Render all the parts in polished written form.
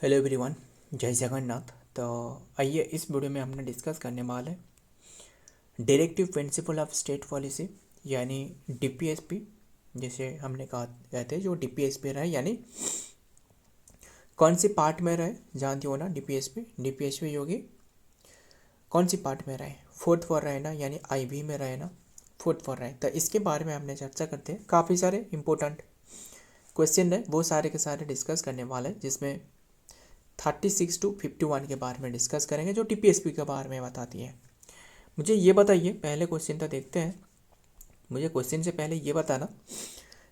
Hello everyone, जय जगन्नाथ। तो आइए इस वीडियो में हमने डिस्कस करने वाले directive principle of state policy यानी डीपीएसपी। जैसे हमने कहा कहते हैं जो डीपीएसपी रहे यानी कौन सी पार्ट में रहे, जानती हो ना। डीपीएसपी योगी कौन सी पार्ट में रहे, फोर्थ फॉर रहे ना, यानी आईवी में रहे ना, फोर्थ फॉर रहे। तो इसके बारे में हमने चर्चा करते हैं। काफ़ी सारे इंपॉर्टेंट क्वेश्चन है, वो सारे के सारे डिस्कस करने वाले, जिसमें 36 to 51 के बारे में डिस्कस करेंगे जो टीपीएसपी के बारे में बताती है। मुझे ये बताइए, पहले क्वेश्चन तो देखते हैं। मुझे क्वेश्चन से पहले ये बताना,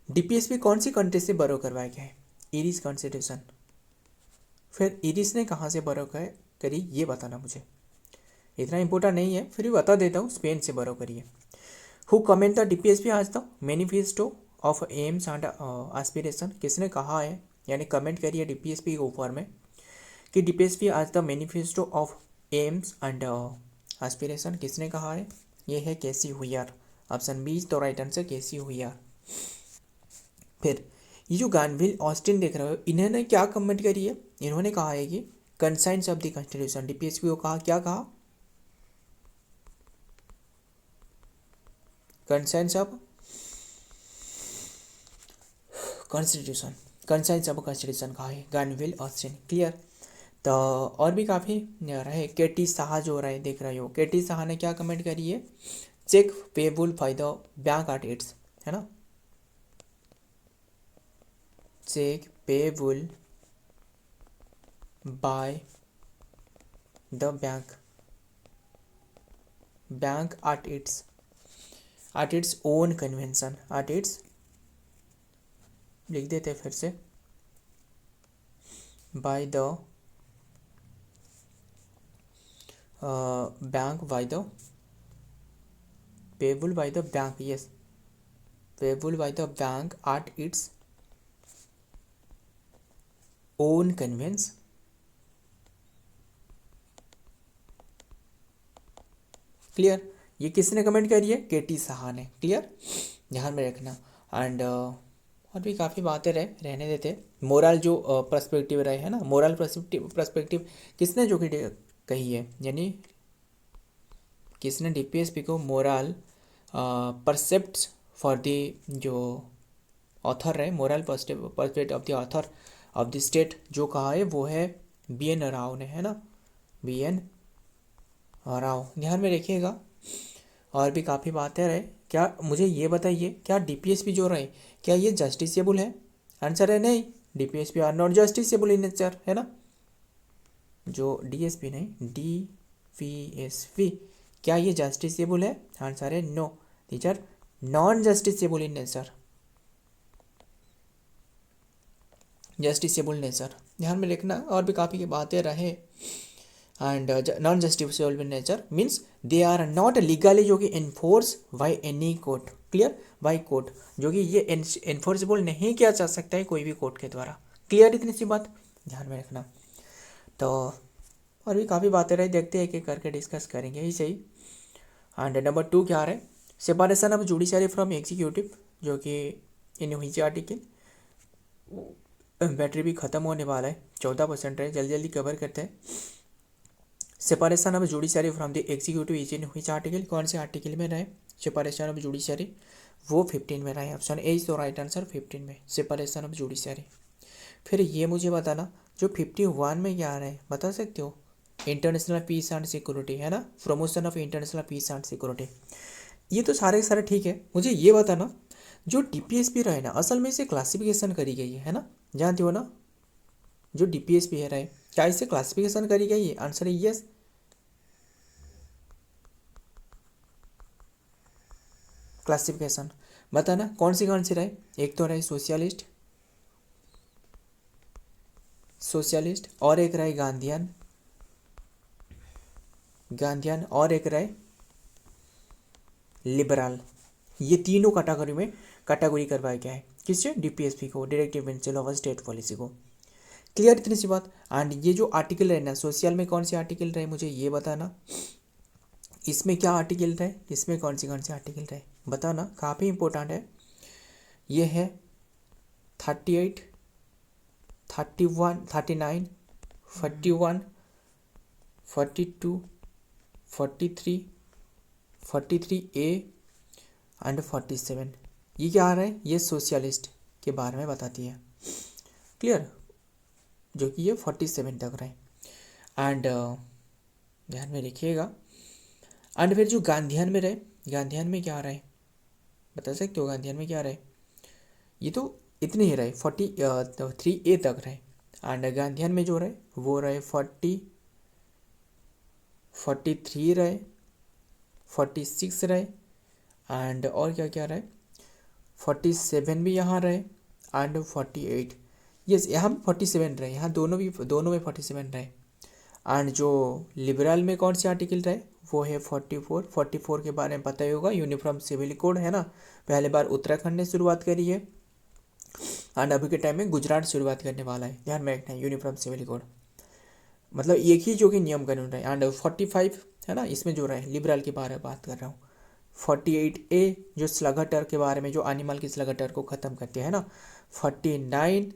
डीपीएसपी कौन सी कंट्री से बरो करवाया गया है? Iris constitution. फिर इरिस ने कहाँ से बरो करी ये बताना मुझे। इतना इंपॉर्टेंट नहीं है, फिर भी बता देता हूँ। स्पेन से बरो करी है। हु कमेंट द डीपीएसपी आज the manifesto of AIIMS and aspiration. किसने कहा है यानी कमेंट करी है डीपीएसपी के ऊपर में कि डीपीएसपी आज the manifesto of AIIMS and aspiration. किसने कहा है? ये है केसी हुइयार। ऑप्शन बी तो राइट आंसर, केसी हुइयार। फिर ये जो गानविल ऑस्टिन देख रहे हो, इन्होंने क्या कमेंट करी है? इन्होंने कहा है कि conscience of the constitution. DPSP को कहा, क्या कहा? Conscience of constitution, conscience of constitution कहा है गानविल ऑस्टिन। क्लियर। तो और भी काफ़ी रहे। केटी शाह जो रहे, देख रहे हो, केटी शाह ने क्या कमेंट करी है? Cheque payable by the bank at its, है ना। Cheque payable by the bank at its own convention, at its, लिख देते फिर से, by the bank, by the payable by the bank, yes, payable by the bank at its own convenience. Clear. ये किसने comment करी है? केटी साहा ने। Clear, ध्यान में रखना। एंड और भी काफ़ी बातें रहने देते। मोरल जो पर्सपेक्टिव रहे है ना, मोरल पर्सपेक्टिव किसने जो कि कही है, यानी किसने डीपीएसपी को मोरल परसेप्ट फॉर द जो ऑथर रहे, moral perspective of the author of the state जो कहा है वो है BN राव ने, है ना, BN राव। ध्यान में रखिएगा। और भी काफ़ी बातें रहे। क्या मुझे ये बताइए, क्या डीपीएसपी जो रहे, क्या ये जस्टिसेबल है? आंसर है नहीं। DPSP are not justiciable in nature, है ना। जो डीएसपी नहीं, डीपीएसपी, क्या ये जस्टिसेबल है? आंसर है no, these are non justiciable in nature, justiciable nature. ध्यान में रखना। और भी काफ़ी बातें रहे। And non justifiable in nature means they are not legally जो कि enforce by any court. Clear, by court, जो कि ये एनफोर्सेबल नहीं किया जा सकता है कोई भी कोर्ट के द्वारा। क्लियर, इतनी सी बात ध्यान में रखना। तो और भी काफ़ी बातें रही, देखते हैं एक एक करके डिस्कस करेंगे ही सही। एंड नंबर 2 क्या रहे? Separation of judiciary from executive, जो कि इन हुई आर्टिकल। बैटरी भी ख़त्म होने वाला है, 14% रहे, जल्दी जल्दी कवर करते हैं। Separation of judiciary from the executive is in which article? कौन से आर्टिकल में रहे सेपरेशन ऑफ जुडिशरी? वो 15 में रहे। Option A is the right answer, 15 में सेपरेशन ऑफ जुडिशरी। फिर ये मुझे बताना, जो 51 में क्या रहे, बता सकते हो? इंटरनेशनल पीस एंड सिक्योरिटी, है ना, promotion of international peace and security. ये तो सारे के सारे ठीक है। मुझे ये बताना, जो डीपीएसपी रहे ना, असल में इसे क्लासिफिकेशन करी गई है ना, जानते हो ना। जो डीपीएसपी है रहे, क्या इसे क्लासिफिकेशन करी गई है? आंसर है यस, क्लासिफिकेशन। बताना कौन सी रहे? एक तो रहे सोशलिस्ट, और एक रहे गांधीयन, और एक रहे लिबरल। ये तीनों कैटेगरी करवाया गया है किससे? डीपीएसपी को, directive principle of state policy को। क्लियर, इतनी सी बात। एंड ये जो आर्टिकल रहे ना, सोशल में कौन से आर्टिकल रहे मुझे ये बताना। इसमें क्या आर्टिकल रहे, इसमें कौन से आर्टिकल रहे बताना, काफ़ी इंपॉर्टेंट है। ये है 38, 31, 39, 41, 42, 43, 43A एंड 47। ये क्या आ रहा है, ये सोशलिस्ट के बारे में बताती है, क्लियर, जो कि ये 47 तक रहे। एंड ध्यान में रखिएगा। एंड फिर जो गांधीयन में रहे, गांधीयन में क्या रहे बता सकते हो, गांधीयन में क्या रहे, ये तो इतने ही रहे 43A तक रहे। एंड गांधीयन में जो रहे वो रहे 40, 43 रहे, 46 रहे, एंड और क्या क्या रहे, 47 भी यहाँ रहे, एंड 48, यस यहाँ भी 47 रहे, यहाँ दोनों में 47 रहे। एंड जो लिबरल में कौन से आर्टिकल रहे वो है 44 के बारे में पता ही होगा, यूनिफॉर्म सिविल कोड है ना, पहले बार उत्तराखंड ने शुरुआत करी है एंड अभी के टाइम में गुजरात शुरुआत करने वाला है, ध्यान में रखना है। यूनिफॉर्म सिविल कोड मतलब एक ही जो कि नियम कानून रहे। एंड 45 है ना, इसमें जो रहे लिबरल के बारे में बात कर रहा हूँ। 48A जो स्लगटर के बारे में, जो एनिमल की स्लगटर को ख़त्म करते हैं ना। 49,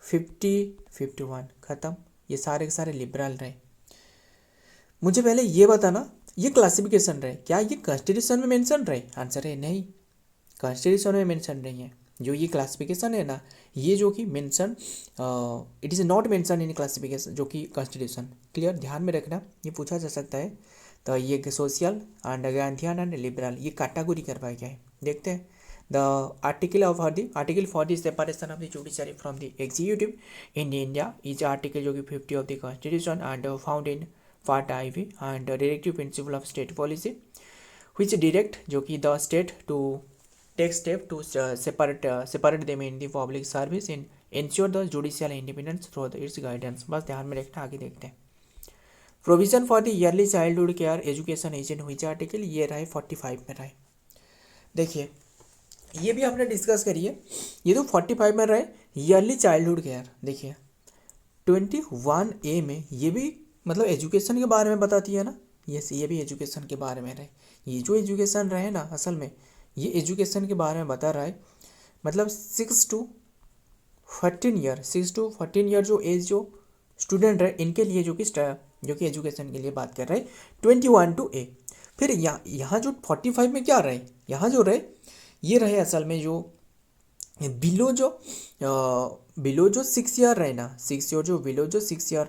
50, 51 ख़त्म, ये सारे के सारे लिबरल रहे। मुझे पहले ये बताना, ये क्लासिफिकेशन रहे, क्या ये कॉन्स्टिट्यूशन में मेंशन रहे? आंसर है नहीं, कॉन्स्टिट्यूशन में मेंशन नहीं है। जो ये क्लासिफिकेशन है ना, ये जो कि mention, it is not mention in classification, जो कि कॉन्स्टिट्यूशन, क्लियर, ध्यान में रखना, ये पूछा जा सकता है। तो ये social and Gandhian and liberal ये कैटेगरी करवाया गया है। देखते हैं the article for the separation of the judiciary from the executive in India is article जो कि 50 of the constitution and found in part IV and directive principle of state policy which direct जो कि the state to take step to separate them in the public service in ensure the judicial independence through the its guidance. बस ध्यान में रखना, आगे देखते हैं। Provision for the early childhood care education age in which article, ये रहे 45 में रहे। देखिए ये भी हमने डिस्कस करी है, ये तो 45 में रहे ईयरली चाइल्डहुड केयर। देखिए 21A में ये भी मतलब एजुकेशन के बारे में बताती है ना, ये भी एजुकेशन के बारे में रहे। ये जो एजुकेशन रहे ना, असल में ये एजुकेशन के बारे में बता रहा है, मतलब 6 to 14 ईयर जो एज जो स्टूडेंट रहे इनके लिए जो कि एजुकेशन के लिए बात कर रहे हैं 21 to A। फिर यहाँ जो 45 में क्या रहे, यहाँ जो रहे ये रहे असल में जो बिलो जो 6 ईयर रहे ना, 6 ईयर जो बिलो जो 6 ईयर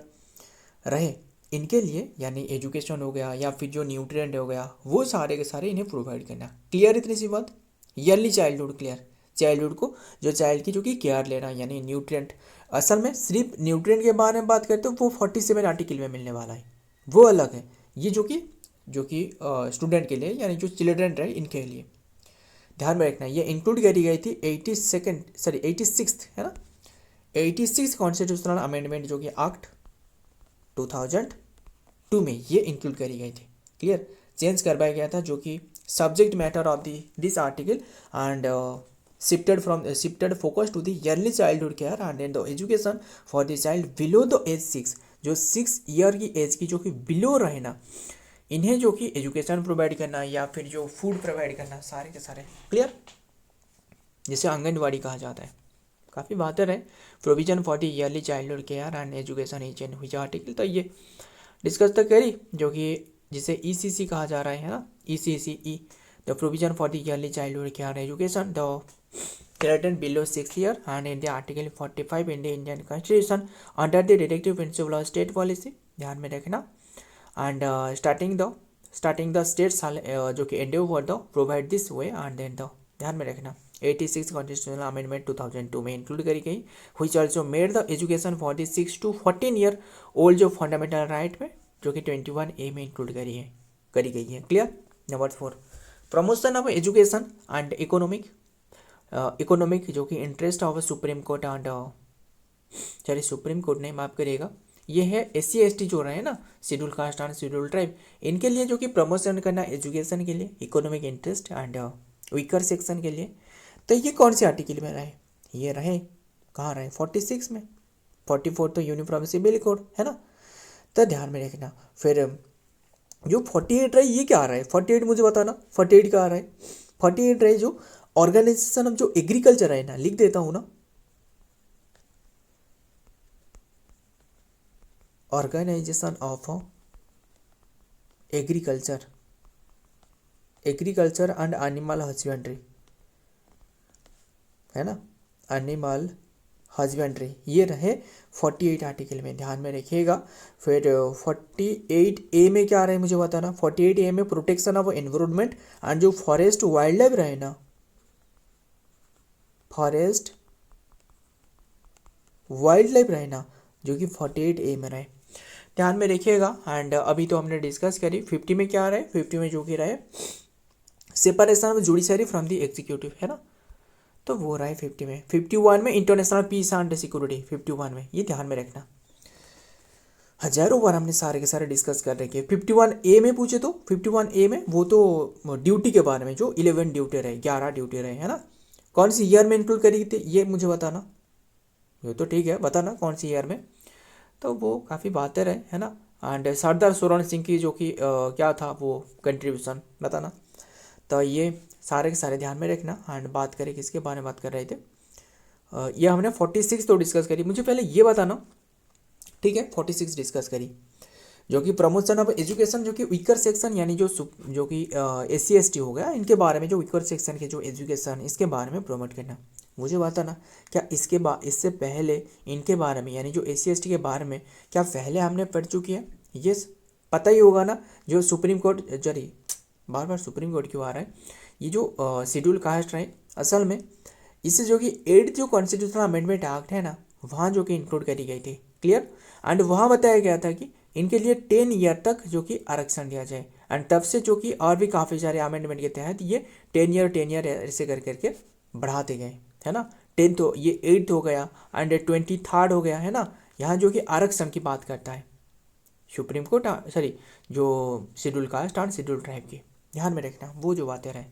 रहे इनके लिए, यानी एजुकेशन हो गया या फिर जो न्यूट्रिएंट हो गया, वो सारे के सारे इन्हें प्रोवाइड करना। क्लियर इतनी सी बात। ईयरली चाइल्डहुड, क्लियर, चाइल्डहुड को जो चाइल्ड की जो कि केयर लेना, यानी न्यूट्रिएंट। असल में सिर्फ न्यूट्रिएंट के बारे में बात करते हो वो 47 आर्टिकल में मिलने वाला है, वो अलग है। ये जो कि स्टूडेंट के लिए, यानी जो चिल्ड्रेन रहे इनके लिए ध्यान में रखना। ये इंक्लूड करी गई थी 86 है ना, 86 कॉन्स्टिट्यूशनल अमेंडमेंट जो कि एक्ट 2002 में ये इंक्लूड करी गई थी। क्लियर, चेंज करवाया गया था जो कि subject matter of this article and shifted focus to the early childhood care and the education for the child below the age 6, जो 6 ईयर की एज की जो कि बिलो रहे ना, इन्हें जो कि एजुकेशन प्रोवाइड करना या फिर जो फूड प्रोवाइड करना, सारे के सारे। क्लियर, जिसे आंगनवाड़ी कहा जाता है। काफ़ी बेहतर है। Provision for the early childhood care and education is in which article, तो ये डिस्कस तक करी, जो कि जिसे ECC कहा जा रहा है ना, ECC the provision for the early childhood care education the children below 6 years and in the article 45 in the Indian Constitution under the directive principle of state policy, ध्यान में रखना। एंड स्टार्टिंग द स्टेट जो कि endeavor the provide this way and then the, ध्यान में रखना, 86 constitutional amendment 2002 में include करी गई, which also made the education for the 6 to 14 year old जो फंडामेंटल राइट में जो कि 21A में इंक्लूड करी गई है। Clear. Number 4, promotion of education and economic जो कि interest of supreme court and, चलिए सुप्रीम कोर्ट नहीं, माफ करिएगा, ये है SC ST जो रहे ना, schedule caste and schedule tribe, इनके लिए जो कि प्रमोशन करना एजुकेशन के लिए, economic interest and weaker section के लिए। तो ये कौन से आर्टिकल में रहे? ये रहे कहाँ रहे? 46 में। 44 तो यूनिफॉर्म सिविल कोड है ना, तो ध्यान में रखना। फिर जो 48 रहे ये क्या रहे? 48 मुझे बताना, 48 क्या रहे? 48 रहे जो ऑर्गेनाइजेशन ऑफ जो एग्रीकल्चर है ना, लिख देता हूँ ना, organisation of agriculture and animal husbandry, है ना, एनिमल हस्बेंड्री, ये रहे 48 आर्टिकल में, ध्यान में रखिएगा। फिर 48A में क्या रहे मुझे बताना। 48A में प्रोटेक्शन ऑफ एनवायरनमेंट एंड जो फॉरेस्ट वाइल्ड लाइफ रहे ना, फॉरेस्ट वाइल्ड लाइफ रहे ना, जो कि 48A में रहे, ध्यान में रखिएगा। एंड अभी तो हमने डिस्कस करी 50 में क्या रहे, 50 में जो कि रहे separation of judiciary from the executive, है ना, तो वो रहा है 50 में। 51 में इंटरनेशनल पीस एंड सिक्योरिटी, 51 में, ये ध्यान में रखना। हजारों बार हमने सारे के सारे डिस्कस कर रखे। 51A में पूछे तो 51A में वो तो ड्यूटी के बारे में, जो 11 ड्यूटी रहे, 11 ड्यूटी रहे, है ना, कौन सी ईयर में इंक्लूड करी थी ये मुझे बताना। ये तो ठीक है, बताना कौन सी ईयर में, तो वो काफ़ी बातें रहे, है ना। एंड सरदार स्वर्ण सिंह की जो कि क्या था वो कंट्रीब्यूशन बताना। तो ये सारे के सारे ध्यान में रखना। एंड बात करें किसके बारे में बात कर रहे थे, ये हमने 46 तो डिस्कस करी। मुझे पहले ये बताना, ठीक है, 46 डिस्कस करी, जो कि प्रमोशन ऑफ एजुकेशन, जो कि वीकर सेक्शन यानी जो कि SC ST हो गया, इनके बारे में, जो वीकर सेक्शन के जो एजुकेशन, इसके बारे में प्रमोट करना। मुझे बताना क्या इससे पहले इनके बारे में, यानी जो SC ST के बारे में क्या पहले हमने पढ़ चुकी है। ये पता ही होगा ना, जो सुप्रीम कोर्ट, जरी बार बार सुप्रीम कोर्ट क्यों आ रहा है, ये जो शेड्यूल कास्ट रहे, असल में इससे जो कि 8 जो कॉन्स्टिट्यूशनल अमेंडमेंट एक्ट है ना, वहाँ जो कि इंक्लूड करी गई थी, क्लियर। एंड वहाँ बताया गया था कि इनके लिए 10 ईयर तक जो कि आरक्षण दिया जाए। एंड तब से जो कि और भी काफ़ी सारे अमेंडमेंट के तहत ये 10 ईयर ऐसे कर करके बढ़ाते गए, है ना। 10 तो ये 8 हो गया, एंड 23rd हो गया, है ना। यहाँ जो कि आरक्षण की बात करता है सुप्रीम कोर्ट, सॉरी, जो schedule caste and schedule tribe की, ध्यान में रखना वो जो बातें रहे।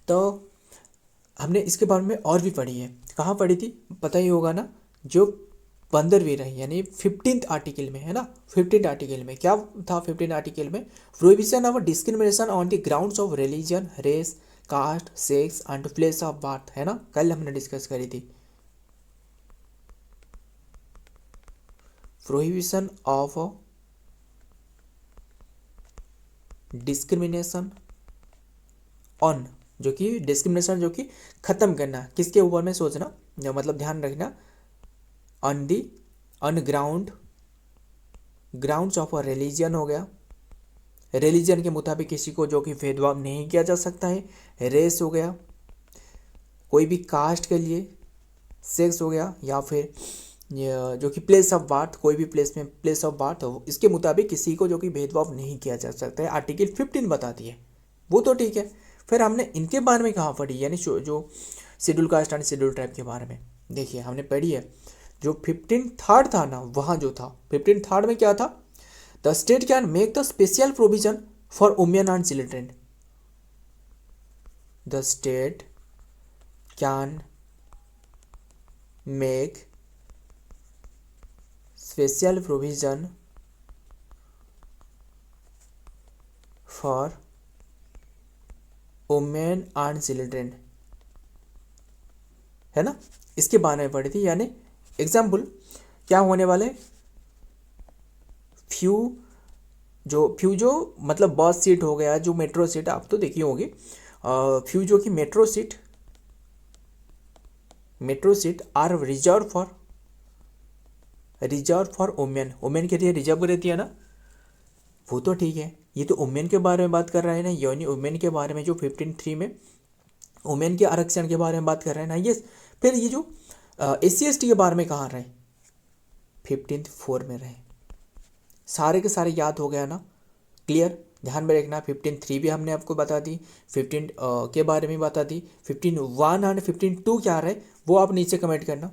तो हमने इसके बारे में और भी पढ़ी है, कहाँ पढ़ी थी पता ही होगा ना, जो 15वीं रही, यानी 15th आर्टिकल में, है ना। 15th आर्टिकल में क्या था, 15th आर्टिकल में prohibition of discrimination on the grounds of religion, race, caste, sex and place of birth, है ना, कल हमने डिस्कस करी थी। प्रोहिबिशन ऑफ डिस्क्रिमिनेशन ऑन, जो कि डिस्क्रिमिनेशन जो कि ख़त्म करना, किसके ऊपर में सोचना, मतलब ध्यान रखना, on the on grounds of religion हो गया, रिलीजन के मुताबिक किसी को जो कि भेदभाव नहीं किया जा सकता है। रेस हो गया, कोई भी कास्ट के लिए, सेक्स हो गया, या फिर जो कि प्लेस ऑफ बर्थ, कोई भी प्लेस ऑफ बर्थ हो, इसके मुताबिक किसी को जो कि भेदभाव नहीं किया जा सकता है, आर्टिकल 15 बताती है, वो तो ठीक है। फिर हमने इनके बारे में कहाँ पढ़ी, यानी जो schedule caste and schedule tribe के बारे में, देखिए हमने पढ़ी है, जो 15th था ना, वहाँ जो था 15th में क्या था, the state can make the special provision for women and children, the state can make special provision for women and children, है ना, इसके बारे में पढ़ी थी। यानी एग्जाम्पल क्या होने वाले, फ्यू जो मतलब बस सीट हो गया, जो मेट्रो सीट आप तो देखी होगी, फ्यू जो कि metro seat are reserve for women के लिए रिजर्व रहती है ना, वो तो ठीक है। ये तो वुमेन के बारे में बात कर रहा है ना, यानी वुमेन के बारे में जो 15(3) में वुमेन के आरक्षण के बारे में बात कर रहे हैं ना, ये फिर ये जो SC ST के बारे में कहाँ रहे, 15(4) में रहे, सारे के सारे याद हो गया ना, क्लियर, ध्यान में रखना। 15(3) भी हमने आपको बता दी, 15 के बारे में बता दी, 15(1) एंड 15(2) क्या रहे वो आप नीचे कमेंट करना,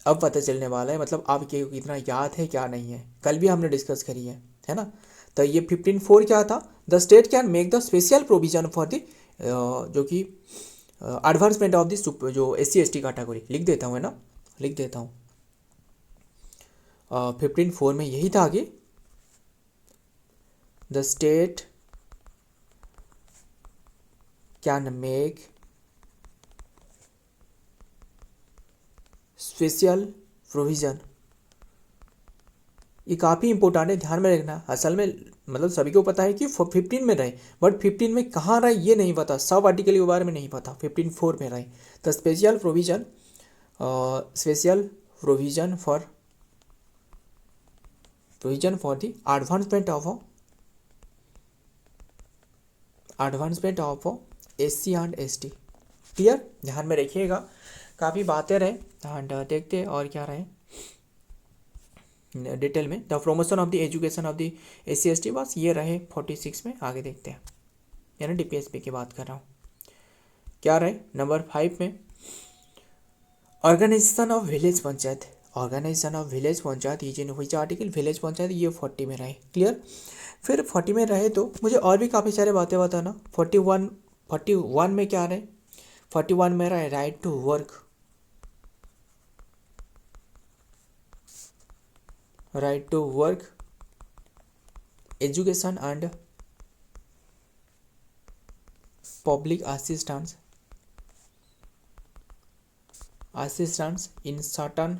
अब पता चलने वाला है, मतलब आपके कितना याद है क्या नहीं है, कल भी हमने डिस्कस करी है ना। तो ये 15(4) क्या था, the state can make the special provision for the जो कि एडवांसमेंट ऑफ द जो SC ST कैटेगरी, लिख देता हूँ, है ना, लिख देता हूँ। 15(4) में यही था कि the state can make special provision ये काफ़ी इंपॉर्टेंट है, ध्यान में रखना। असल में मतलब सभी को पता है कि 15 में रहे, बट 15 में कहाँ रहे ये नहीं पता, सब आर्टिकल के बारे में नहीं पता, 15(4) में रहे। तो special provision for the advancement of SC and ST। Clear, ध्यान में रखिएगा, काफ़ी बातें रहे एंड देखते हैं और क्या रहे डिटेल में। The promotion of the education of the SC ST, बस ये रहे 46 में। आगे देखते हैं, यानी DPSP की बात कर रहा हूँ। क्या रहे नंबर 5 में, organisation of village panchayat. Organisation of village panchayat, ये जिन हुई आर्टिकल विलेज पंचायत, ये 40 में रहे। क्लियर, फिर 40 में रहे तो मुझे और भी काफ़ी सारे बातें बताना। 41 में क्या रहे, 41 में रहे right to work, education and public assistance in certain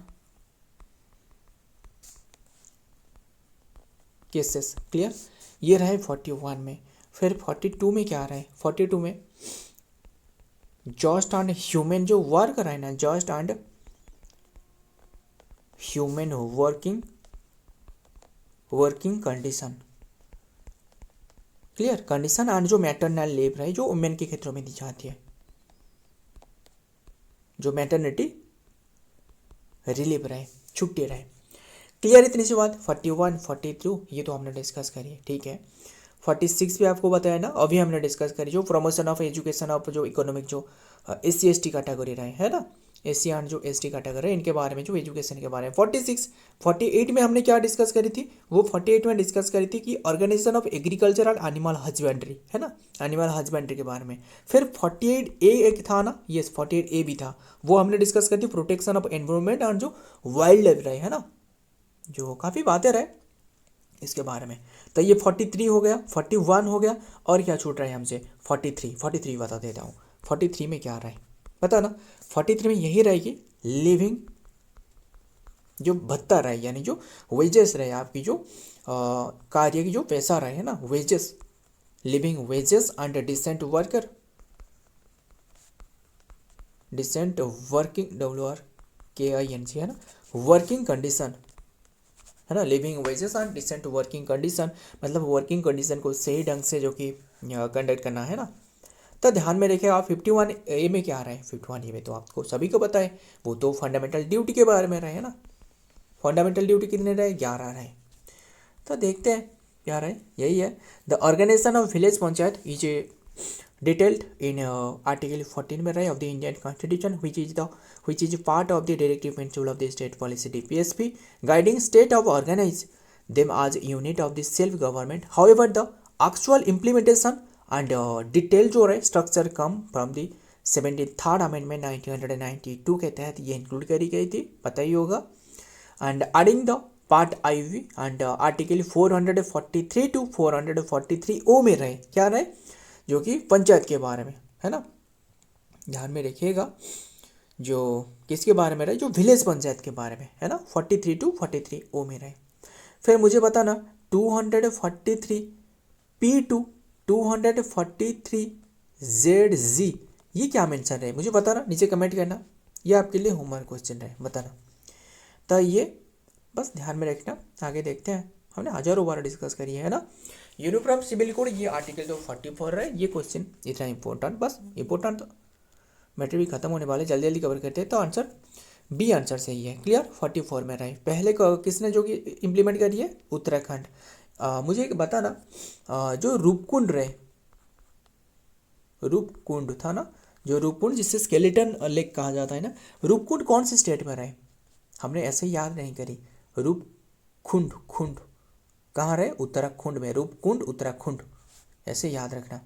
cases. Clear, ये रहे 41 में। फिर 42 में क्या रहे, 42 में जस्ट एंड ह्यूमन जो वर्क रहे ना, just and human working condition. Clear, condition and जो मैटरनल लीव रहे जो वुमेन के क्षेत्रों में दी जाती है, जो मैटरनिटी रिलीव रहे, छुट्टी रहे। क्लियर, इतनी सी बात। 41 42 ये तो हमने डिस्कस करी है, ठीक है। 46 भी आपको बताया ना, अभी हमने डिस्कस करी, जो प्रमोशन ऑफ एजुकेशन ऑफ जो इकोनॉमिक जो SC ST कैटेगरी रहे है ना, SC एंड जो ST कैटेगरी, इनके बारे में जो एजुकेशन के बारे में। 48 में हमने क्या डिस्कस करी थी, वो 48 में डिस्कस करी थी कि organisation of agriculture and animal husbandry, है ना, एनिमल हस्बेंड्री के बारे में। फिर 48A एक था ना, ये 48A भी था, वो हमने डिस्कस करी थी प्रोटेक्शन ऑफ एनवायरमेंट एंड जो वाइल्ड लाइफ रहे, है ना, जो काफ़ी बातें रहे इसके बारे में। तो ये 43 हो गया, 41 हो गया, और क्या छूट रहा है हमसे, 43 बता देता हूँ। 43 में क्या रहा है पता ना, 43 में यही रहेगी लिविंग जो भत्ता रहे, यानी जो वेजेस रहे आपकी, जो कार्य की जो पैसा रहे, है ना, wages, living wages and decent working WRKING, है ना, वर्किंग कंडीशन, है ना, living wages and decent working condition, मतलब वर्किंग कंडीशन को सही ढंग से जो कि कंडक्ट करना है ना। तो ध्यान में रखिए आप। 51A में क्या रहे, 51A में तो आपको सभी को पता है, वो तो फंडामेंटल ड्यूटी के बारे में रहे, है ना। फंडामेंटल ड्यूटी कितने रहे, 11 रहे। तो देखते हैं क्या रहे, यही है। The organisation of village panchayat is detailed in article 14 में रहे of the Indian constitution, which is part of the directive principle of the state policy DPSP, guiding state of organize them as unit of the self government. However, the actual implementation and detail जो रहे structure come from the 73rd amendment 1992 के तहत ये include करी गई थी, पता ही होगा। And adding the part IV and article 443 to 443O में रहे, क्या रहे, जो कि पंचायत के बारे में, है ना, ध्यान में रखिएगा, जो किसके बारे में रहे, जो विलेज पंचायत के बारे में, है ना, 43 to 43O में रहे। फिर मुझे बताना 243P2 243ZZ ये क्या मेंशन रहे, मुझे बताना, नीचे कमेंट करना, ये आपके लिए होमवर्क क्वेश्चन रहे, बताना। तो ये बस ध्यान में रखना। आगे देखते हैं, हमने हजारों बार डिस्कस करी है ना। यूनिफॉर्म सिविल कोड, ये आर्टिकल तो 44 रहे, ये क्वेश्चन इतना इंपॉर्टेंट, बस इंपॉर्टेंट तो मैटर भी खत्म होने वाले, जल्दी जल्दी कवर करते हैं। तो आंसर B आंसर सही है। क्लियर, 44 में रहे। पहले किसने जो कि इम्प्लीमेंट करी है, उत्तराखंड। मुझे एक बताना, जो रूपकुंड रहे, रूपकुंड था ना, जो रूपकुंड जिससे स्केलेटन लेक कहा जाता है ना, रूपकुंड कौन से स्टेट में रहे, हमने ऐसे ही याद नहीं करी। रूपकुंड कहाँ रहे, उत्तराखंड में, रूपकुंड उत्तराखंड, ऐसे याद रखना,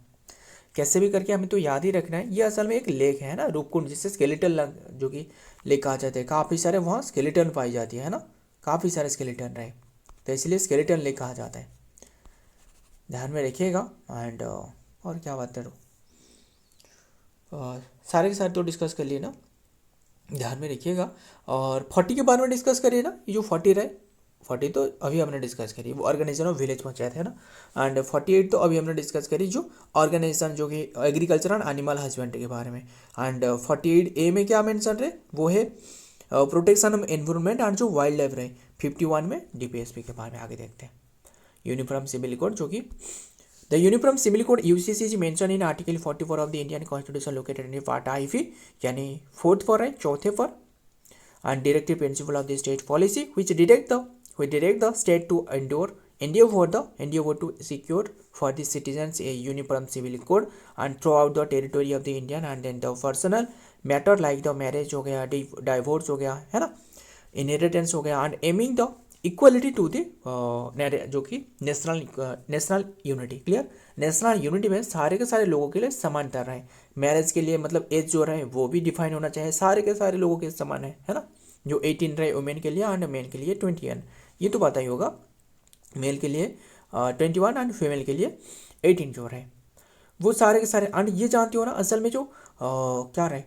कैसे भी करके हमें तो याद ही रखना है। ये असल में एक लेक है ना रूपकुंड, जिससे स्केलेटन जो कि लेक कहा जाता है, काफ़ी सारे वहाँ स्केलेटन पाई जाती है ना, काफ़ी सारे स्केलेटन रहे, तो इसलिए स्केलेटन लेक कहा जाता है, ध्यान में रखिएगा। एंड और क्या बात करूँ, सारे के सारे तो डिस्कस कर लिए ना, ध्यान में रखिएगा। और 40 के बारे में डिस्कस करिए ना, ये जो 40 रहे 40 तो अभी हमने डिस्कस करी, वो ऑर्गेनाइजेशन ऑफ विलेज पंचायत है ना। एंड 48 तो अभी हमने डिस्कस करी, जो ऑर्गेनाइजेशन जो कि एग्रीकल्चर एंड एनिमल हस्बेंड्री के बारे में। एंड 48A में क्या मेंशन रहे, वो है प्रोटेक्शन ऑफ एनवायरनमेंट एंड जो वाइल्ड लाइफ रहे। 51 में DPSP के बारे में आगे देखते हैं। यूनिफॉर्म सिविल कोड, जो कि the uniform civil code UCC is mention in article 44 of the Indian constitution located in part IV, यानी 4th फॉर है, चौथे four. And directive principle of the state policy which direct the state to endeavor to secure for the citizens a uniform civil code and throughout the territory of the Indian, and then the personal matter like the marriage हो गया, divorce हो गया, है ना, inheritance हो गया, and aiming the equality to the जो कि national unity. Clear, national unity में सारे के सारे लोगों के लिए समानता रहे। मैरिज के लिए मतलब एज जो रहे वो भी डिफाइन होना चाहिए, सारे के सारे लोगों के समान है ना। जो 18 रहे वुमेन के लिए एंड मेन के लिए 21, ये तो पता ही होगा। मेल के लिए 21 एंड फीमेल के लिए 18 जो रहे वो सारे के सारे। एंड ये जानते हो ना, असल में जो क्या रहे,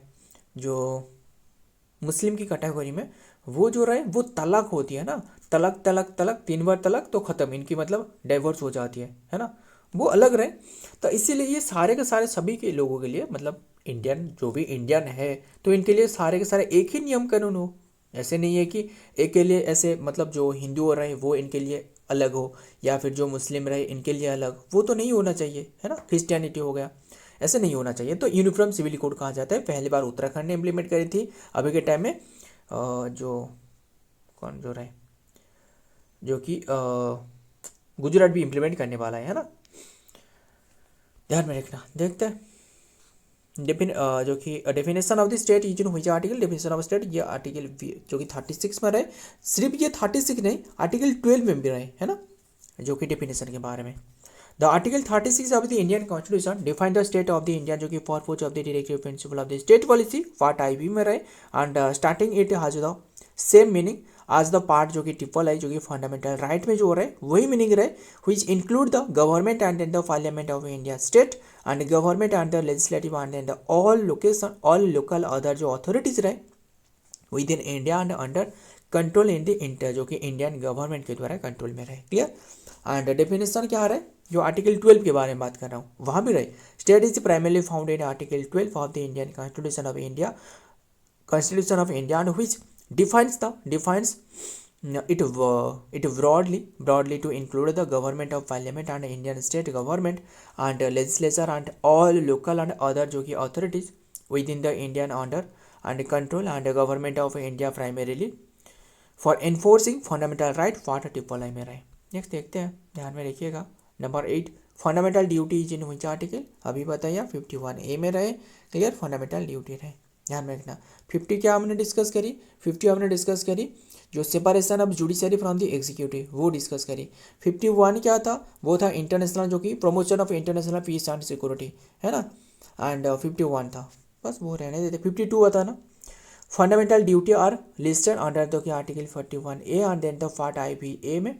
जो मुस्लिम की कैटेगरी में वो जो रहे वो तलाक होती है ना, तलाक तलाक तलाक 3 बार तलाक तो ख़त्म, इनकी मतलब डाइवोर्स हो जाती है ना, वो अलग रहे। तो इसीलिए ये सारे के सारे सभी के लोगों के लिए, मतलब इंडियन जो भी इंडियन है तो इनके लिए सारे के सारे एक ही नियम कानून हो। ऐसे नहीं है कि एक के लिए ऐसे, मतलब जो हिंदू रहे वो इनके लिए अलग हो, या फिर जो मुस्लिम रहे इनके लिए अलग, वो तो नहीं होना चाहिए, है ना। क्रिश्चियनिटी हो गया, ऐसे नहीं होना चाहिए। तो यूनिफॉर्म सिविल कोड कहा जाता है, पहली बार उत्तराखंड ने इम्प्लीमेंट करी थी। अभी के टाइम में जो कौन जो रहे, जो कि गुजरात भी इम्प्लीमेंट करने वाला है ना, ध्यान में रखना। देखते हैं जो कि definition of the state use in which article, definition of state, ये आर्टिकल जो कि 36 में रहे। सिर्फ ये 36 नहीं, आर्टिकल 12 में भी रहे, है ना, जो कि डेफिनेशन के बारे में। The article 36 of the Indian constitution define the state of the India, जो कि purpose of the directive principle of the state policy, part IV में रहे। And starting it has the same meaning आज the part, जो कि triple I, जो कि fundamental right में जो रहे वही मीनिंग रहे, which include the government and the parliament of India state and government and the legislative and the all local other जो अथॉरिटीज रहे with in India and under control in the inter, जो कि Indian government के द्वारा control में रहे। Clear. And definition क्या रहे, जो आर्टिकल 12 के बारे में बात कर रहा हूँ वहाँ भी रहे। State is primarily found in article 12 of the Indian constitution of India and which defines it broadly to include the government of parliament and Indian state government and legislature and all local and other जो कि authorities within the Indian under and control and government of India primarily for enforcing fundamental right, part triple I में रहे। Next देखते हैं, ध्यान में रखिएगा। Number 8 fundamental duty is in which article, अभी बताइए 51A में रहे। क्लियर, फंडामेंटल ड्यूटी रहे, ध्यान में रखना। 50 क्या हमने डिस्कस करी, 50 हमने डिस्कस करी जो separation of judiciary from the executive, वो डिस्कस करी। 51 क्या था, वो था इंटरनेशनल, जो कि promotion of international peace and security, है ना। एंड 51 था, बस वो रहने देते। 52 आता ना, fundamental duty are listed under the article 41A and then the part IV में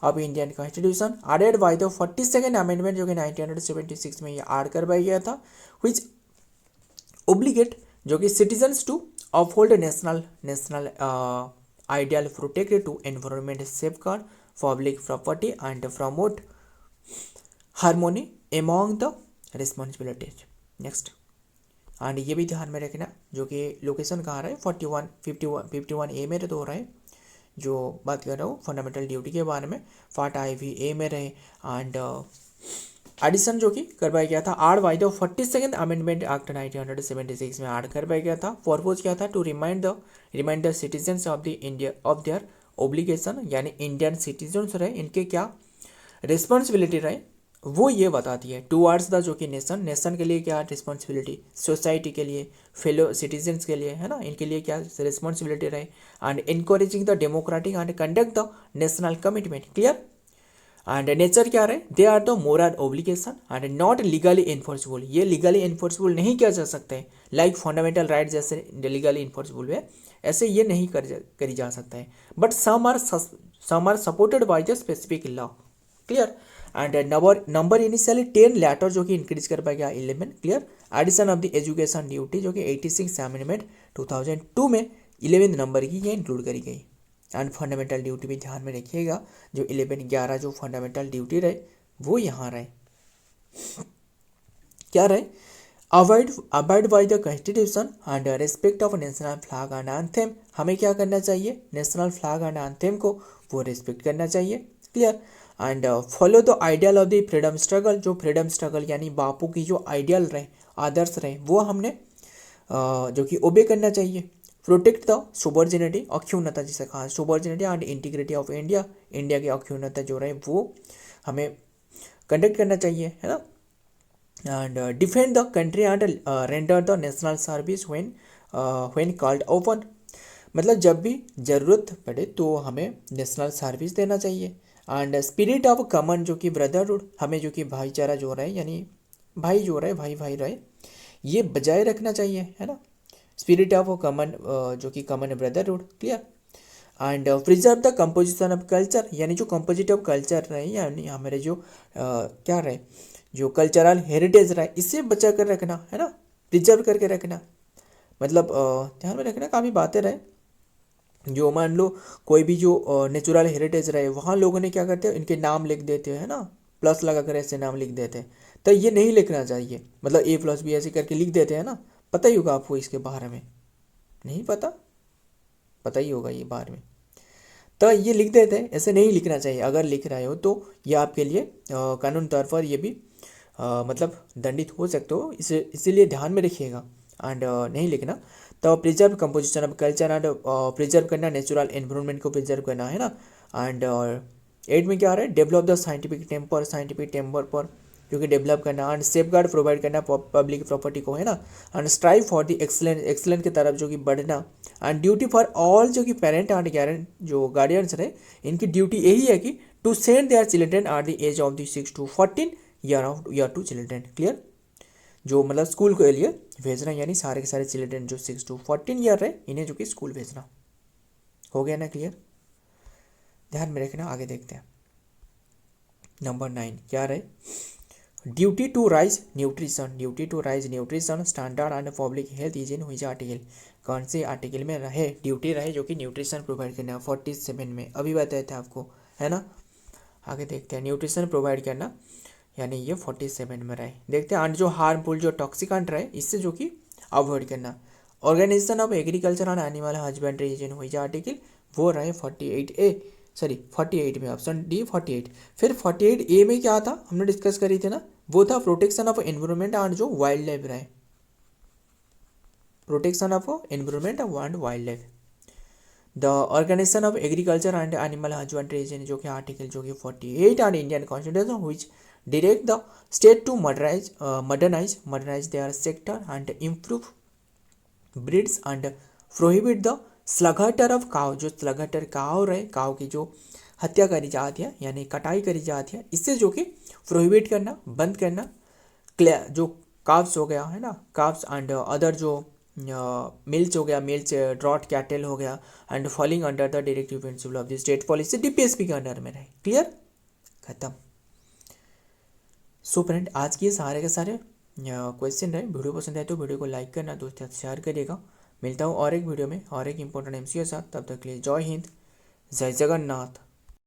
of Indian constitution added by the 42nd amendment, जो कि 1976 में ये ऐड करवाया गया था, विच ओब्लिगेट जो कि citizens to uphold national ideal protected to environment, safeguard public property and promote harmony among the responsibilities. Next, and ये भी ध्यान में रखना, जो कि लोकेशन कहाँ रहा है, 51A में तो हो रहा है, जो बात कर रहा हूँ फंडामेंटल ड्यूटी के बारे में, पार्ट IV में रहे। एंड एडिशन जो कि करवाया गया था are by the 42nd amendment act 1976 में ऐड करवाया गया था। पर्पज क्या था, to remind the citizens of the India of their obligation, यानी इंडियन सिटीजन्स रहे इनके क्या रिस्पॉन्सिबिलिटी रहे वो ये बताती है। टूवर्ड्स द जो कि नेशन के लिए क्या रिस्पॉन्सिबिलिटी, सोसाइटी के लिए, फेलो सिटीजन्स के लिए, है ना, इनके लिए क्या रिस्पॉन्सिबिलिटी रहे। And encouraging the democratic and conduct the national commitment. Clear. And nature क्या रहे, they are the moral obligation and not legally enforceable, ये लीगली इन्फोर्सिबल नहीं किया जा सकता है, लाइक फंडामेंटल राइट जैसे लीगली इन्फोर्सिबल है ऐसे ये नहीं करी जा सकता है, but some are supported by the specific law. Clear. And number initially 10 later, जो कि इंक्रीज कर पाएगा 11। Clear. Addition of the education duty, जो कि 86 अमेंडमेंट 2002 में 11 नंबर की ये इंक्लूड करी गई। एंड फंडामेंटल ड्यूटी भी ध्यान में रखिएगा, जो 11 11 जो फंडामेंटल ड्यूटी रहे वो यहाँ रहे, क्या रहे, abide by the constitution and respect of national flag and anthem. हमें क्या करना चाहिए, नेशनल फ्लैग एंड एंथेम को वो रिस्पेक्ट करना चाहिए, clear. And follow the ideal of the freedom struggle, जो फ्रीडम स्ट्रगल यानी बापू की जो आइडियल रहे, आदर्श रहे, वो हमने जो कि ओबे करना चाहिए। प्रोटेक्ट द सोवर्जिनिटी, अक्षुण्णता जिसे कहा, sovereignty and integrity of India, India की अक्षुण्णता जो रहे वो हमें कंडक्ट करना चाहिए, है ना। And defend the country and render the national service when called open, मतलब जब भी ज़रूरत पड़े तो हमें नेशनल सर्विस देना चाहिए। एंड स्पिरिट ऑफ कॉमन, जो कि ब्रदरहुड, हमें जो कि भाईचारा जो रहे यानी भाई जो रहे, भाई भाई रहे, ये बजाय रखना चाहिए, है ना। स्पिरिट ऑफ कॉमन, जो कि common brotherhood, clear. And preserve the composition of culture, यानी जो कंपोजिट ऑफ कल्चर रहे यानी हमारे जो क्या रहे, जो कल्चरल हेरिटेज रहा है इसे बचा कर रखना, है ना, प्रिजर्व करके रखना, मतलब ध्यान में रखना काफ़ी बातें रहे। जो मान लो कोई भी जो नेचुरल हेरिटेज रहे वहाँ लोगों ने क्या करते हैं, इनके नाम लिख देते हैं ना, प्लस लगा कर ऐसे नाम लिख देते हैं, तो ये नहीं लिखना चाहिए, मतलब A+B ऐसे करके लिख देते हैं ना, पता ही होगा आपको इसके बारे में, नहीं पता, पता ही होगा ये बारे में, तो ये लिख देते हैं, ऐसे नहीं लिखना चाहिए। अगर लिख रहे हो तो ये आपके लिए कानून तौर पर ये भी मतलब दंडित हो सकते हो, इसीलिए ध्यान में रखिएगा एंड नहीं लिखना। तो preserve composition of culture and preserve करना, नेचुरल एनवायरनमेंट को प्रिजर्व करना, है ना। एंड 8 में क्या आ रहा है, डेवलप द साइंटिफिक टेम्पर पर, क्योंकि डेवलप करना, एंड सेफ गार्ड प्रोवाइड करना पब्लिक प्रॉपर्टी को, है ना। And strive for the excellent की तरफ जो कि बढ़ना। एंड ड्यूटी फॉर ऑल, जो कि पेरेंट एंड जो गार्डियंस रहे, इनकी ड्यूटी यही है कि to send their children at the age of the 6 to 14 year to children, clear. जो मतलब स्कूल के लिए भेजना, यानी सारे के सारे चिल्ड्रेन जो 6 to 14 ईयर रहे इन्हें जो कि स्कूल भेजना, हो गया ना क्लियर, ध्यान में रखना। आगे देखते हैं नंबर 9 क्या रहे, duty to raise nutrition standard and public health is in which article, कौन से आर्टिकल में रहे, ड्यूटी रहे जो कि न्यूट्रिशन प्रोवाइड करना, 47 में अभी बताया था आपको, है ना। आगे देखते हैं, न्यूट्रिशन प्रोवाइड करना यानी ये 47 में रहे, देखते हैं। एंड जो हार्मफुल जो टॉक्सिकेंट रहे इससे जो कि अवॉइड करना, organisation of agriculture and animal husbandry is in which article, वो रहे 48 में, ऑप्शन डी 48। फिर 48A में क्या था, हमने डिस्कस करी थी ना, वो था प्रोटेक्शन ऑफ एनवायरनमेंट एंड जो वाइल्ड लाइफ रहे, protection of environment and wildlife. The organisation of agriculture and animal husbandry is in, जो कि आर्टिकल जो कि 48 and Indian constitution which direct the state to modernize their sector and improve breeds and prohibit the slaughter of cow, जो स्लगटर काव रहे, काव की जो हत्या करी जाती है यानी कटाई करी जाती है, इससे जो कि प्रोहिबिट करना, बंद करना, जो काव्स हो गया, है ना, काव्स एंड अदर जो मिल्स हो गया, मिल्स ड्रॉट कैटल हो गया, and falling under the directive principle of the state policy, DPSP के अंडर में रहे, क्लियर, खत्म। सो फ्रेंड, आज के सारे के सारे क्वेश्चन रहे। वीडियो पसंद आए तो वीडियो को लाइक करना, दोस्तों शेयर करिएगा। मिलता हूँ और एक वीडियो में और एक इंपॉर्टेंट MCQ के साथ, तब तक के लिए जय हिंद, जय जगन्नाथ।